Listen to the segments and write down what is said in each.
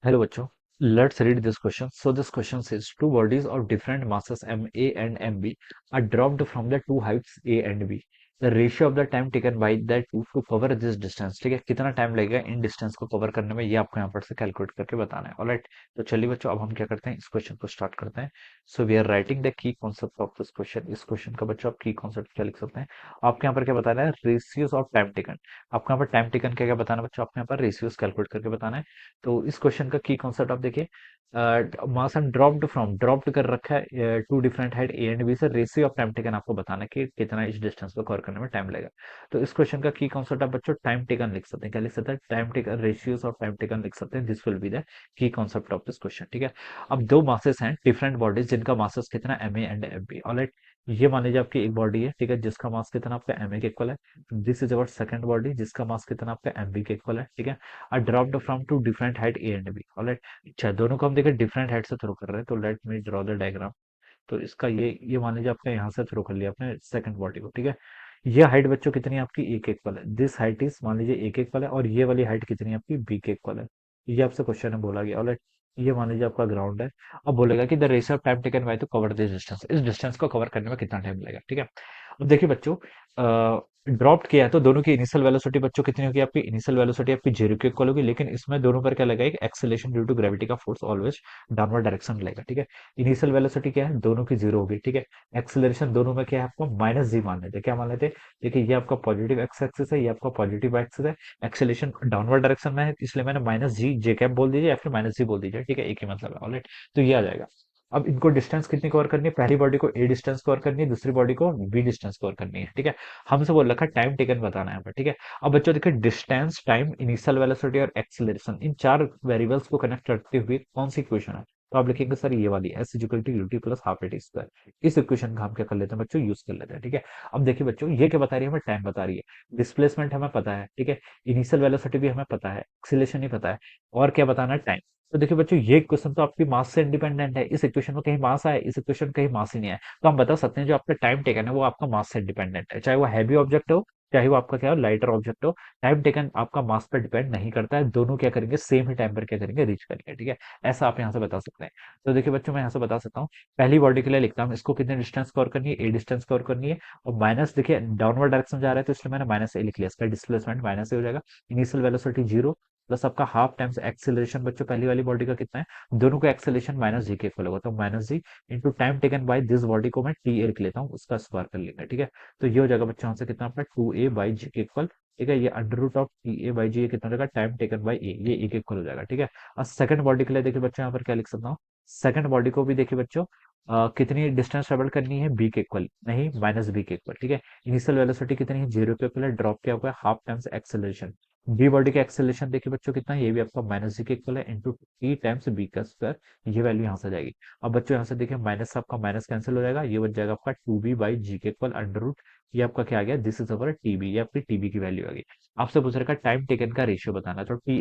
Hello बच्चों, let's read this question. So this question says two bodies of different masses MA and MB are dropped from the two heights A and B. The ratio of the time taken by the two to cover this distance. ठीक है, कितना time लगेगा इन distance को cover करने में, ये आपको यहाँ पर से कैलकुलेट करके बताना है. ऑलराइट, तो चलिए बच्चों, अब हम क्या करते हैं, इस क्वेश्चन को स्टार्ट करते हैं. So we are writing the key concept of this question. इस क्वेश्चन का बच्चों आप की कॉन्सेप्ट क्या लिख सकते हैं. आपके यहाँ पर क्या बताना है, रेशियोज ऑफ टाइम टेकन. आपको यहाँ पर टाइम टेकन क्या क्या बताना है बच्चों, आपको यहाँ पर रेशियोज कैलकुलेट करके बताना है. तो इस क्वेश्चन का की कॉन्सेप्ट आप देखिए, मास एंड ड्रॉप्ड कर रखा है two different height A and B से. रेशियो ऑफ टाइम टेकन आपको बताना है कि कितना इस डिस्टेंस को कवर करने में टाइम लगेगा. तो इस क्वेश्चन का की कॉन्सेप्ट आप बच्चों टाइम टेकन लिख सकते हैं. क्या लिख सकते हैं, time taken, ratios of time taken लिख सकते हैं. This will be the key concept of this question. ठीक है, अब दो मासेस हैं डिफरेंट बॉडीज जिनका मासेस कितना M A and M B. Alright, ये मान लीजिए आपकी एक बॉडी है, ठीक है, जिसका मास कितना आपका एम ए के इक्वल है. This is our second body जिसका मास कितना आपका एम बी के इक्वल है. ठीक है, are dropped from two different height A and B. Alright, अच्छा, दोनों को हम देखिए डिफरेंट हाइट से थ्रो कर रहे हैं, तो let me draw the diagram. तो इसका ये मान लीजिए आपने यहाँ से थ्रो कर लिया अपने सेकंड बॉडी को. ठीक है, ये हाइट बच्चों कितनी है आपकी, एक इक्वल है. दिस हाइट इज, मान लीजिए एक इक्वल है, और ये वाली हाइट कितनी है आपकी, बी के इक्वल है. ये आपसे क्वेश्चन में बोला गया. ऑलराइट, ये मान लीजिए आपका ग्राउंड है. अब बोलेगा कि the ratio of time taken by two cover this distance. इस डिस्टेंस को कवर करने में कितना टाइम लगेगा. ठीक है, अब देखिए बच्चों, ड्रॉप्ड किया है तो दोनों की इनिशियल वेलोसिटी बच्चों कितनी होगी, आपकी इनिशियल वेलोसिटी आपकी जीरो के इक्वल होगी. लेकिन इसमें दोनों पर क्या लगेगा, एक एक्सेलेरेशन ड्यू टू ग्रेविटी का फोर्स ऑलवेज डाउनवर्ड डायरेक्शन में लगेगा. ठीक है, इनिशियल वेलोसिटी क्या है, दोनों की जीरो होगी. ठीक है, एक्सेलरेशन दोनों में क्या है, आपको माइनस जी मान लेते हैं. क्या मान लेते हैं, देखिए ये आपका पॉजिटिव एक्स एक्सिस है, ये आपका पॉजिटिव एक्सिस है. एक्सेलरेशन डाउनवर्ड डायरेक्शन में है, इसलिए मैंने माइनस जी जे कैप बोल दीजिए या फिर माइनस जी बोल दीजिए. ठीक है, एक ही मतलब है. ऑलराइट, तो ये आ जाएगा. अब इनको डिस्टेंस कितनी कवर करनी है, पहली बॉडी को ए डिस्टेंस कवर करनी है, दूसरी बॉडी को बी डिस्टेंस कवर करनी है. ठीक है, हमसे बोल रखा है टाइम टेकन बताना है यहाँ पर. ठीक है, अब बच्चों देखिए, डिस्टेंस, टाइम, इनिशियल वेलोसिटी और एक्सेलरेशन, इन चार वेरिएबल्स को कनेक्ट करते हुए कौन सी इक्वेशन है. तो आप लिखेंगे सर ये वाली, S equal to UT plus half A T square. इस इक्वेशन का हम क्या कर लेते हैं बच्चों, यूज कर लेते हैं. ठीक है, अब देखिए बच्चों, ये क्या बता रही है, हमें टाइम बता रही है. डिस्प्लेसमेंट हमें पता है. ठीक है, इनिशियल वेलोसिटी भी हमें पता है, एक्सीलरेशन ही पता है, और क्या बताना है, टाइम. तो देखिए बच्चों, ये क्वेश्चन तो आपकी मास से इंडिपेंडेंट है. इस इक्वेशन में कहीं मास आया, इस इक्वेशन में कहीं मास ही नहीं है. तो हम बता सकते हैं जो आपका टाइम टेकन है वो आपका मास से इंडिपेंडेंट है, चाहे वो हैवी ऑब्जेक्ट हो, चाहे वो आपका क्या हो, लाइटर ऑब्जेक्ट हो. टाइम टेकन आपका मास पर डिपेंड नहीं करता है. दोनों क्या करेंगे, सेम ही टाइम पर क्या करेंगे, रीच करेंगे. ठीक है, ऐसा आप यहाँ से बता सकते हैं. तो देखिए बच्चों, मैं यहाँ से बता सकता हूँ, पहली बॉडी के लिए लिखता हूँ, इसको कितने डिस्टेंस कवर करनी है, ए डिस्टेंस कवर करनी है. और माइनस, देखिए डाउनवर्ड डायरेक्शन जा रहा है तो इसलिए मैंने माइनस ए लिख लिया, इसका डिस्प्लेसमेंट माइनस ए हो जाएगा. इनिशियल वेलोसिटी जीरो प्लस आपका हाफ टाइम्स एक्सेलरेशन बच्चों पहली वाली बॉडी का कितना है, दोनों का एक्सेलरेशन माइनस जी के इक्वल होगा, तो minus G into time taken by this body को मैं टी ए लिख लेता हूँ, उसका स्क्वायर कर लेंगे. ठीक है, तो ये हो जाएगा बच्चों यहाँ से कितना आपका टू ए बाई जी के इक्वल. ठीक है, ये under root of T A by G, ये कितना हो जाएगा, टाइम टेकन बाई ए, ये एक इक्वल हो जाएगा. ठीक है, और सेकंड बॉडी के लिए देखिए बच्चों, यहाँ पर क्या लिख सकता हूँ, सेकंड बॉडी को भी देखिए बच्चों, कितनी डिस्टेंस ट्रेवल करनी है, बी के इक्वल नहीं, माइनस बी के इक्वल. ठीक है, इनिशियल वेलोसिटी कितनी है, जीरो के इक्वल है, ड्रॉप क्या होगा, half times acceleration. B body का एक्सेलरेशन देखिए बच्चों कितना है, ये भी आपका माइनस जी के इक्वल है, इंटू टी टाइम्स बी का स्क्वायर. ये वैल्यू यहाँ से जाएगी. अब बच्चों यहाँ से देखिए, माइनस आपका माइनस कैंसिल हो जाएगा, ये बच जाएगा आपका टू बी बाई जी के इक्वल अंडर रूट. ये आपका क्या आ गया, दिस इज अवर टीबी, ये आपकी टीबी की वैल्यू आ गई. आपसे पूछ रखा टाइम टेकन का रेशियो बताना है, तो टी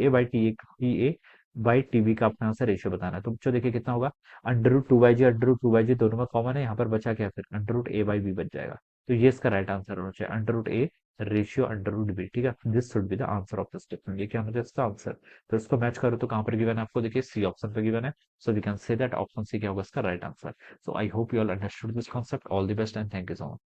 ए टीबी का आपको यहाँ से रेशियो बताना है. तो बच्चों देखिए कितना होगा, under root two by G दोनों में कॉमन है, यहाँ पर बचा क्या, फिर under root A by B बच जाएगा. तो ये इसका राइट आंसर होना चाहिए, under root A ratio under root B. ठीक है, this should be the answer of this question. ये क्या होना चाहिए इसका आंसर. तो इसको मैच करो तो कहाँ पर गिवन है आपको, देखिए सी ऑप्शन पे गिवन है. So we can say that option C क्या होगा इसका right answer. So I hope you all understood this concept. All the best and thank you so much.